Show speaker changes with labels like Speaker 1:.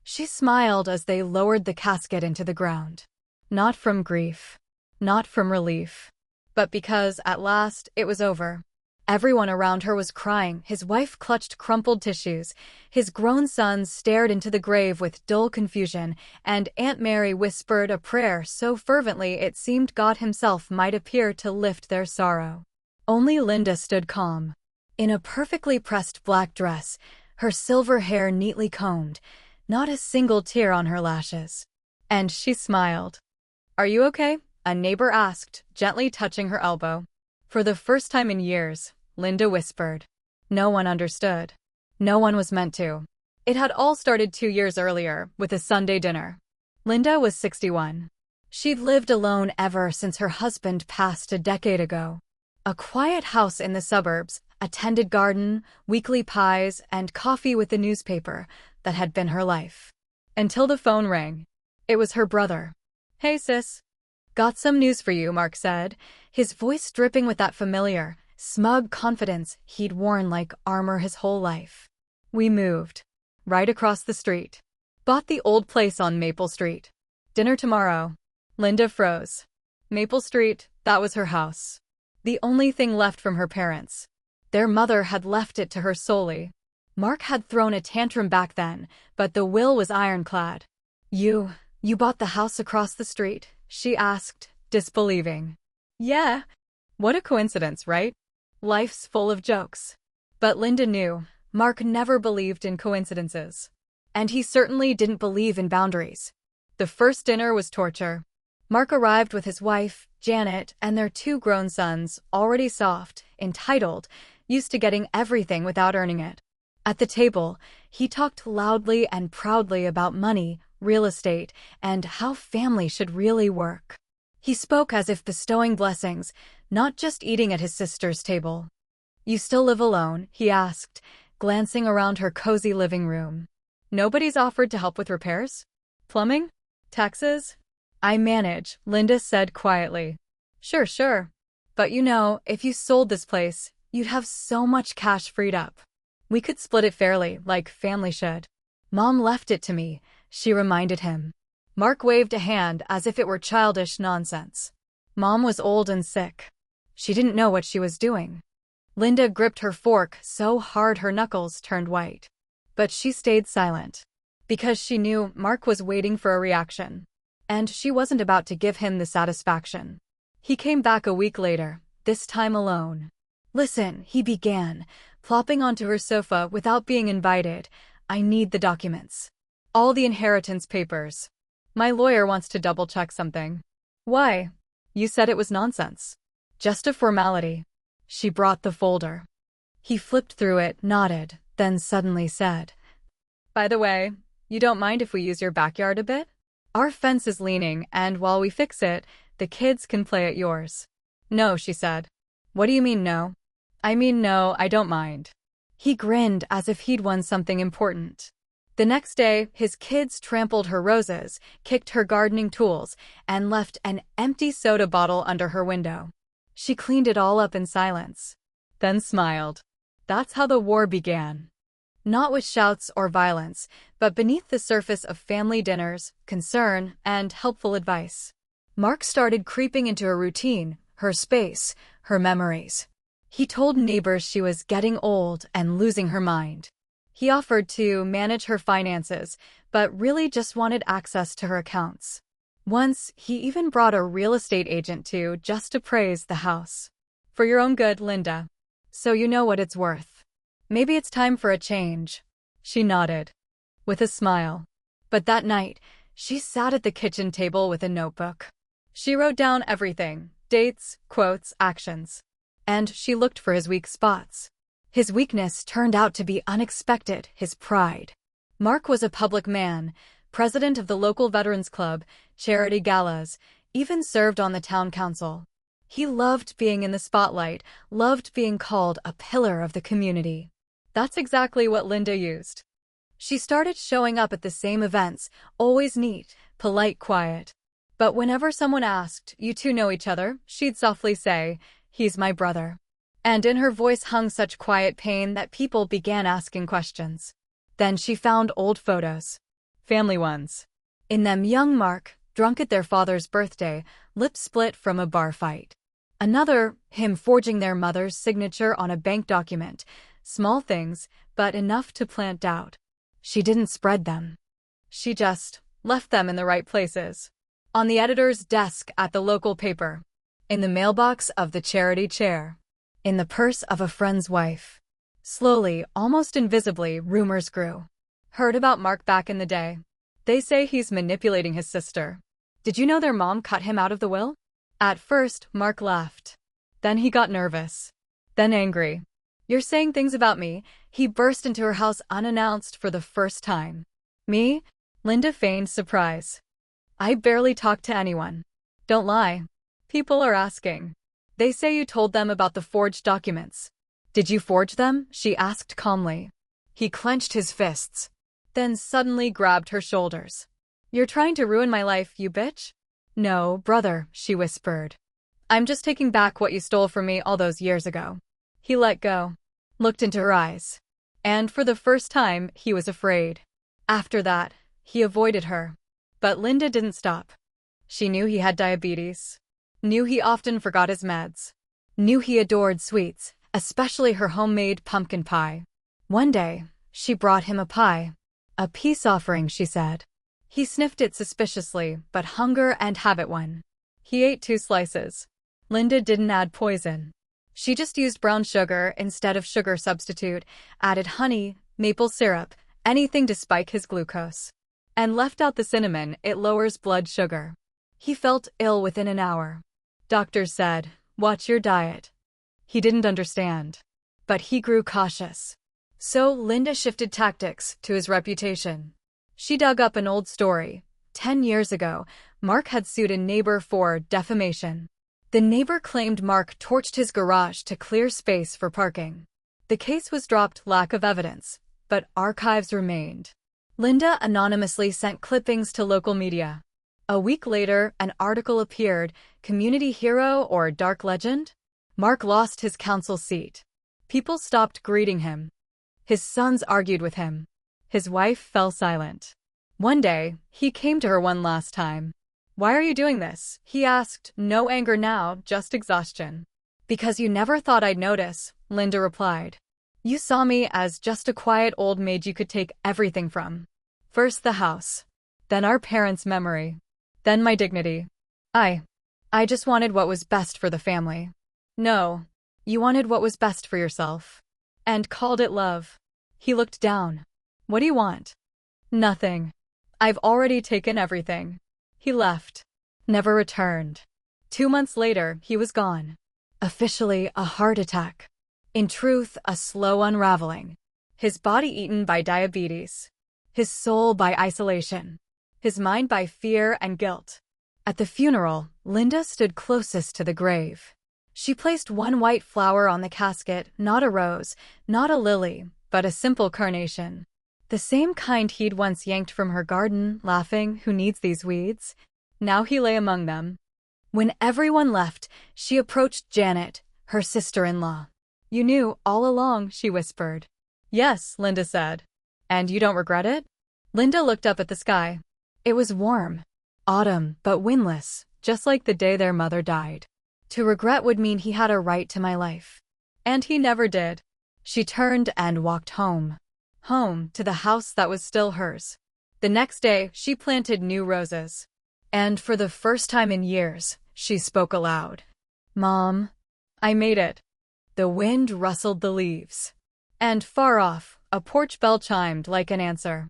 Speaker 1: She smiled as they lowered the casket into the ground. Not from grief, not from relief, but because, at last, it was over. Everyone around her was crying. His wife clutched crumpled tissues. His grown sons stared into the grave with dull confusion, and Aunt Mary whispered a prayer so fervently it seemed God himself might appear to lift their sorrow. Only Linda stood calm. In a perfectly pressed black dress, her silver hair neatly combed, not a single tear on her lashes. And she smiled. "Are you okay?" a neighbor asked, gently touching her elbow. For the first time in years, Linda whispered. No one understood. No one was meant to. It had all started 2 years earlier, with a Sunday dinner. Linda was 61. She'd lived alone ever since her husband passed a decade ago. A quiet house in the suburbs, a tended garden, weekly pies, and coffee with the newspaper, that had been her life. Until the phone rang. It was her brother. "Hey, sis. Got some news for you," Mark said, his voice dripping with that familiar, smug confidence he'd worn like armor his whole life. "We moved. Right across the street. Bought the old place on Maple Street. Dinner tomorrow." Linda froze. Maple Street, that was her house. The only thing left from her parents. Their mother had left it to her solely. Mark had thrown a tantrum back then, but the will was ironclad. You bought the house across the street?" she asked, disbelieving. "Yeah. What a coincidence, right? Life's full of jokes." But Linda knew, Mark never believed in coincidences. And he certainly didn't believe in boundaries. The first dinner was torture. Mark arrived with his wife, Janet, and their 2 grown sons, already soft, entitled, used to getting everything without earning it. At the table, he talked loudly and proudly about money, real estate, and how family should really work. He spoke as if bestowing blessings, not just eating at his sister's table. "You still live alone?" he asked, glancing around her cozy living room. "Nobody's offered to help with repairs? Plumbing? Taxes?" "I manage," Linda said quietly. Sure. But if you sold this place, you'd have so much cash freed up. We could split it fairly, like family should." "Mom left it to me," she reminded him. Mark waved a hand as if it were childish nonsense. "Mom was old and sick. She didn't know what she was doing." Linda gripped her fork so hard her knuckles turned white. But she stayed silent. Because she knew Mark was waiting for a reaction. And she wasn't about to give him the satisfaction. He came back a week later, this time alone. "Listen," he began, plopping onto her sofa without being invited. "I need the documents. All the inheritance papers. My lawyer wants to double-check something." "Why? You said it was nonsense." "Just a formality." She brought the folder. He flipped through it, nodded, then suddenly said, "By the way, you don't mind if we use your backyard a bit? Our fence is leaning, and while we fix it, the kids can play at yours." "No," she said. "What do you mean no?" "I mean no, I don't mind." He grinned as if he'd won something important. The next day, his kids trampled her roses, kicked her gardening tools, and left an empty soda bottle under her window. She cleaned it all up in silence. Then smiled. That's how the war began. Not with shouts or violence, but beneath the surface of family dinners, concern, and helpful advice. Mark started creeping into her routine, her space, her memories. He told neighbors she was getting old and losing her mind. He offered to manage her finances, but really just wanted access to her accounts. Once, he even brought a real estate agent to just appraise the house. "For your own good, Linda. So you know what it's worth. Maybe it's time for a change." She nodded, with a smile. But that night, she sat at the kitchen table with a notebook. She wrote down everything, dates, quotes, actions. And she looked for his weak spots. His weakness turned out to be unexpected, his pride. Mark was a public man, president of the local veterans club, charity galas, even served on the town council. He loved being in the spotlight, loved being called a pillar of the community. That's exactly what Linda used. She started showing up at the same events, always neat, polite, quiet. But whenever someone asked, "You two know each other?" she'd softly say, "He's my brother." And in her voice hung such quiet pain that people began asking questions. Then she found old photos. family ones. In them young Mark, drunk at their father's birthday, lips split from a bar fight. Another, him forging their mother's signature on a bank document. Small things, but enough to plant doubt. She didn't spread them. She just left them in the right places. On the editor's desk at the local paper. In the mailbox of the charity chair. In the purse of a friend's wife. Slowly, almost invisibly, rumors grew. Heard about Mark back in the day. They say he's manipulating his sister. Did you know their mom cut him out of the will? At first, Mark laughed. Then he got nervous. Then angry. You're saying things about me. He burst into her house unannounced for the first time. Me? Linda feigned surprise. I barely talk to anyone. Don't lie. People are asking. They say you told them about the forged documents. Did you forge them? She asked calmly. He clenched his fists, then suddenly grabbed her shoulders. You're trying to ruin my life, you bitch? No, brother, she whispered. I'm just taking back what you stole from me all those years ago. He let go, looked into her eyes. And for the first time, he was afraid. After that, he avoided her. But Linda didn't stop. She knew he had diabetes. Knew he often forgot his meds. Knew he adored sweets, especially her homemade pumpkin pie. One day, she brought him a pie. A peace offering, she said. He sniffed it suspiciously, but hunger and habit won. He ate 2 slices. Linda didn't add poison. She just used brown sugar instead of sugar substitute, added honey, maple syrup, anything to spike his glucose. And left out the cinnamon, it lowers blood sugar. He felt ill within an hour. Doctors said, watch your diet. He didn't understand. But he grew cautious. So Linda shifted tactics to his reputation. She dug up an old story. 10 years ago, Mark had sued a neighbor for defamation. The neighbor claimed Mark torched his garage to clear space for parking. The case was dropped, lack of evidence, but archives remained. Linda anonymously sent clippings to local media. A week later, an article appeared, Community Hero or Dark Legend? Mark lost his council seat. People stopped greeting him. His sons argued with him. His wife fell silent. One day, he came to her one last time. Why are you doing this? He asked, no anger now, just exhaustion. Because you never thought I'd notice, Linda replied. You saw me as just a quiet old maid you could take everything from. First the house. Then our parents' memory. Then my dignity. I just wanted what was best for the family. No, you wanted what was best for yourself. And called it love. He looked down. What do you want? Nothing. I've already taken everything. He left. Never returned. 2 months later, he was gone. Officially a heart attack. In truth, a slow unraveling. His body eaten by diabetes. His soul by isolation. His mind by fear and guilt. At the funeral, Linda stood closest to the grave. She placed one white flower on the casket, not a rose, not a lily, but a simple carnation. The same kind he'd once yanked from her garden, laughing, who needs these weeds? Now he lay among them. When everyone left, she approached Janet, her sister-in-law. You knew all along, she whispered. Yes, Linda said. And you don't regret it? Linda looked up at the sky. It was warm. Autumn, but windless, just like the day their mother died. To regret would mean he had a right to my life. And he never did. She turned and walked home. Home, to the house that was still hers. The next day, she planted new roses. And for the first time in years, she spoke aloud. Mom, I made it. The wind rustled the leaves. And far off, a porch bell chimed like an answer.